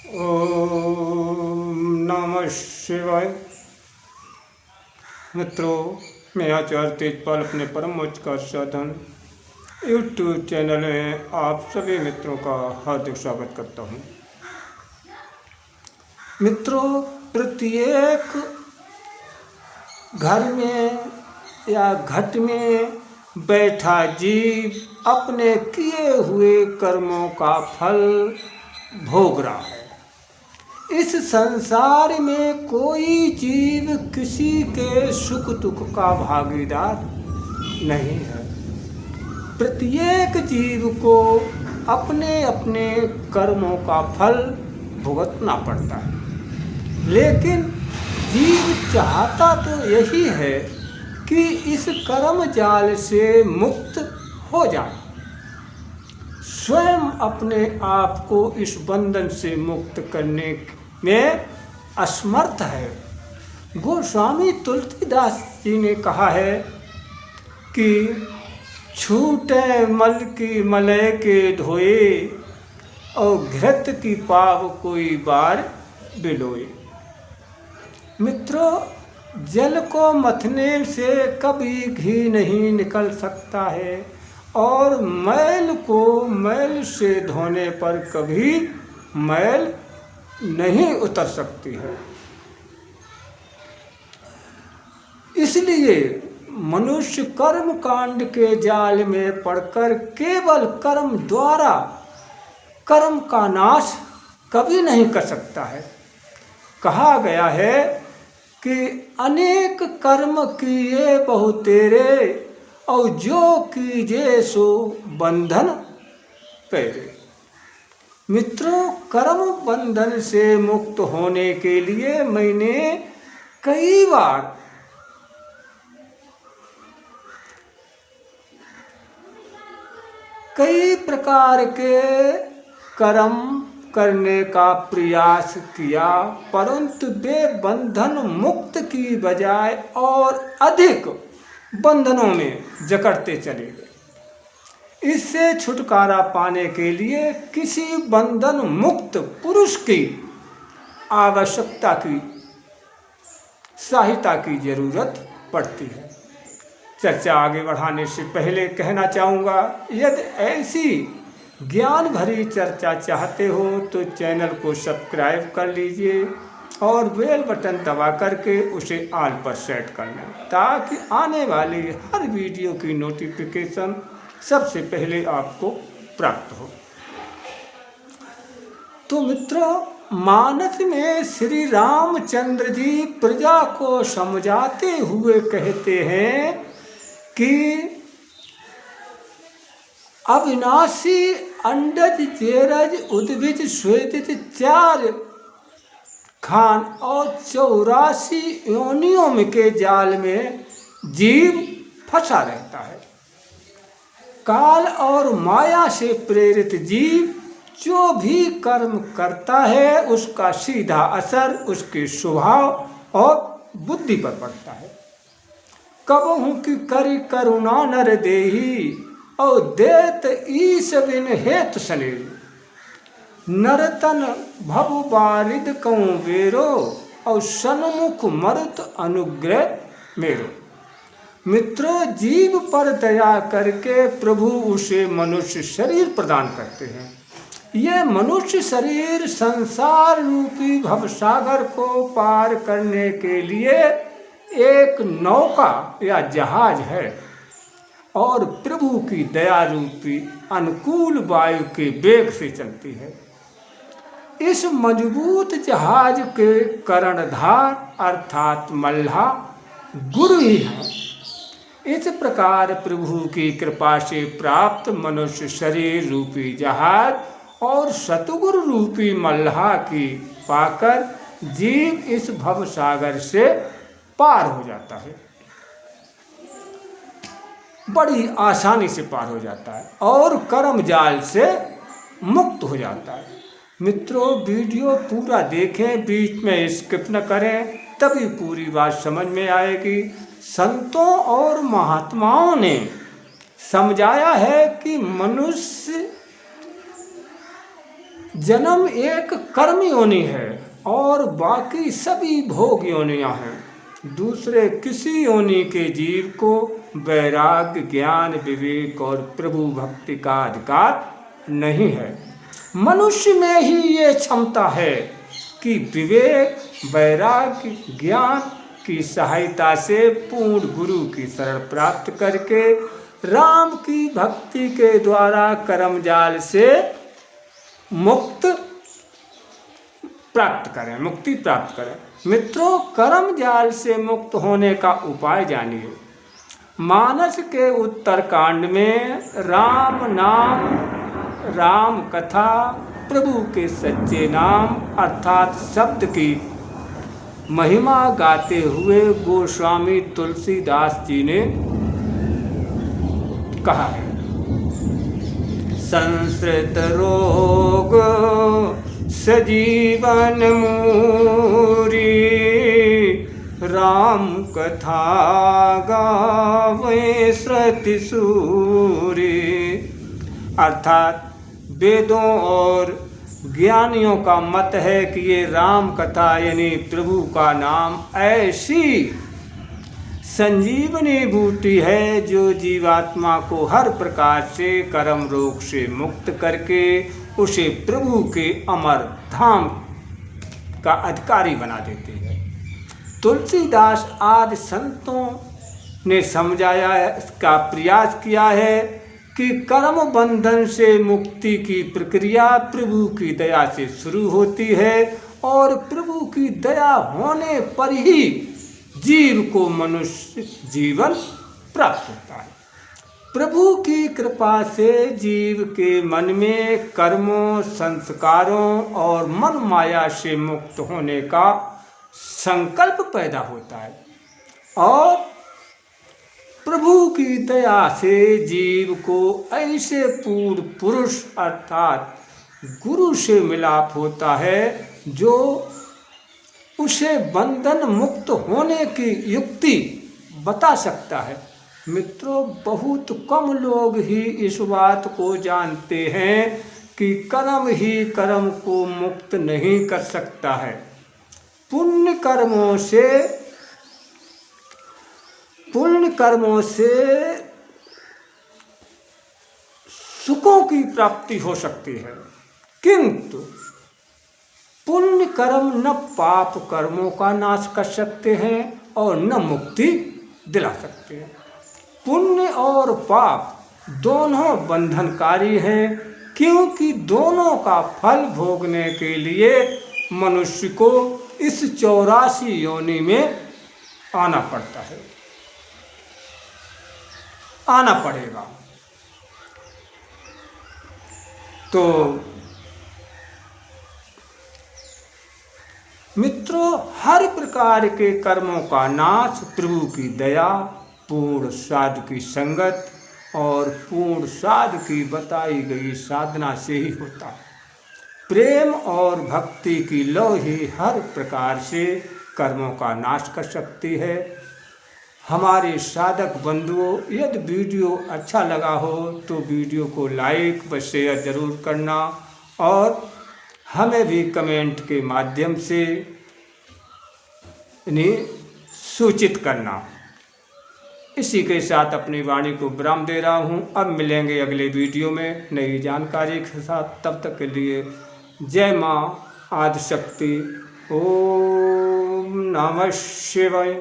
ओम नमः शिवाय। मित्रों, मैं आचार्य तेजपाल अपने परम मोक्ष का साधन यूट्यूब चैनल में आप सभी मित्रों का हार्दिक स्वागत करता हूँ। मित्रों, प्रत्येक घर में या घट में बैठा जीव अपने किए हुए कर्मों का फल भोग रहा है। इस संसार में कोई जीव किसी के सुख दुख का भागीदार नहीं है। प्रत्येक जीव को अपने अपने कर्मों का फल भुगतना पड़ता है, लेकिन जीव चाहता तो यही है कि इस कर्म जाल से मुक्त हो जाए, स्वयं अपने आप को इस बंधन से मुक्त करने में असमर्थ है। गोस्वामी तुलसीदास जी ने कहा है कि छूटे मल की मलय के धोए और घृत की पाव कोई बार बिलोए। मित्रों, जल को मथने से कभी घी नहीं निकल सकता है और मैल को मैल से धोने पर कभी मैल नहीं उतर सकती है। इसलिए मनुष्य कर्म कांड के जाल में पड़कर केवल कर्म द्वारा कर्म का नाश कभी नहीं कर सकता है। कहा गया है कि अनेक कर्म किए बहु तेरे और जो कीजे सो बंधन पैरे। मित्रों, कर्म बंधन से मुक्त होने के लिए मैंने कई बार कई प्रकार के कर्म करने का प्रयास किया, परंतु वे बंधन मुक्त की बजाय और अधिक बंधनों में जकड़ते चले गए। इससे छुटकारा पाने के लिए किसी बंधन मुक्त पुरुष की आवश्यकता की सहायता की जरूरत पड़ती है। चर्चा आगे बढ़ाने से पहले कहना चाहूँगा, यदि ऐसी ज्ञान भरी चर्चा चाहते हो तो चैनल को सब्सक्राइब कर लीजिए और बेल बटन दबा करके उसे ऑल पर सेट कर लें, ताकि आने वाली हर वीडियो की नोटिफिकेशन सबसे पहले आपको प्राप्त हो। तो मित्रों, मानस में श्री रामचंद्र जी प्रजा को समझाते हुए कहते हैं कि अविनाशी अंडज जेरज उद्भिज स्वेदित चार खान और 84 योनियों के जाल में जीव फंसा रहता है। काल और माया से प्रेरित जीव जो भी कर्म करता है उसका सीधा असर उसके स्वभाव और बुद्धि पर पड़ता है। कबहू की करी करुणा नर देही और देत ईश बिन हेत सने। नरतन भव बारिद कऊँ बेरो और सन्मुख मरुत अनुग्रह मेरो। मित्रों, जीव पर दया करके प्रभु उसे मनुष्य शरीर प्रदान करते हैं। यह मनुष्य शरीर संसार रूपी भवसागर को पार करने के लिए एक नौका या जहाज है और प्रभु की दया रूपी अनुकूल वायु के वेग से चलती है। इस मजबूत जहाज के कर्णधार अर्थात मल्लाह गुरु ही है। इस प्रकार प्रभु की कृपा से प्राप्त मनुष्य शरीर रूपी जहाज और सतगुरु रूपी मल्लाह की पाकर जीव इस भवसागर से पार हो जाता है, बड़ी आसानी से पार हो जाता है और कर्म जाल से मुक्त हो जाता है। मित्रों, वीडियो पूरा देखें, बीच में स्किप न करें, तभी पूरी बात समझ में आएगी। संतों और महात्माओं ने समझाया है कि मनुष्य जन्म एक कर्म योनि है और बाकी सभी भोग योनियां हैं। दूसरे किसी योनि के जीव को वैराग्य, ज्ञान, विवेक और प्रभु भक्ति का अधिकार नहीं है। मनुष्य में ही ये क्षमता है कि विवेक, वैराग्य, ज्ञान की सहायता से पूर्ण गुरु की शरण प्राप्त करके राम की भक्ति के द्वारा कर्म जाल से मुक्ति प्राप्त करें। मित्रों, कर्म जाल से मुक्त होने का उपाय जानिए। मानस के उत्तर कांड में राम नाम, राम कथा, प्रभु के सच्चे नाम अर्थात शब्द की महिमा गाते हुए गोस्वामी तुलसीदास जी ने कहा है, संस्कृत रोग सजीवन मूरी, राम कथा गावे श्रुति सूरी। अर्थात वेदों और ज्ञानियों का मत है कि ये राम कथा यानी प्रभु का नाम ऐसी संजीवनी बूटी है जो जीवात्मा को हर प्रकार से कर्म रोग से मुक्त करके उसे प्रभु के अमर धाम का अधिकारी बना देती है। तुलसीदास आदि संतों ने समझाया, इसका प्रयास किया है कि कर्म बंधन से मुक्ति की प्रक्रिया प्रभु की दया से शुरू होती है और प्रभु की दया होने पर ही जीव को मनुष्य जीवन प्राप्त होता है। प्रभु की कृपा से जीव के मन में कर्मों, संस्कारों और मन माया से मुक्त होने का संकल्प पैदा होता है और प्रभु की दया से जीव को ऐसे पूर्ण पुरुष अर्थात गुरु से मिलाप होता है जो उसे बंधन मुक्त होने की युक्ति बता सकता है। मित्रों, बहुत कम लोग ही इस बात को जानते हैं कि कर्म ही कर्म को मुक्त नहीं कर सकता है। पुण्य कर्मों से सुखों की प्राप्ति हो सकती है, किंतु पुण्य कर्म न पाप कर्मों का नाश कर सकते हैं और न मुक्ति दिला सकते हैं। पुण्य और पाप दोनों बंधनकारी हैं, क्योंकि दोनों का फल भोगने के लिए मनुष्य को इस 84 योनि में आना पड़ेगा। तो मित्रों, हर प्रकार के कर्मों का नाश प्रभु की दया, पूर्ण साधु की संगत और पूर्ण साधु की बताई गई साधना से ही होता है। प्रेम और भक्ति की लौ ही हर प्रकार से कर्मों का नाश कर सकती है। हमारे साधक बंधुओं, यदि वीडियो अच्छा लगा हो तो वीडियो को लाइक व शेयर ज़रूर करना और हमें भी कमेंट के माध्यम से इन्हें सूचित करना। इसी के साथ अपनी वाणी को विराम दे रहा हूँ। अब मिलेंगे अगले वीडियो में नई जानकारी के साथ। तब तक के लिए जय माँ आदिशक्ति। ओम नमः शिवाय।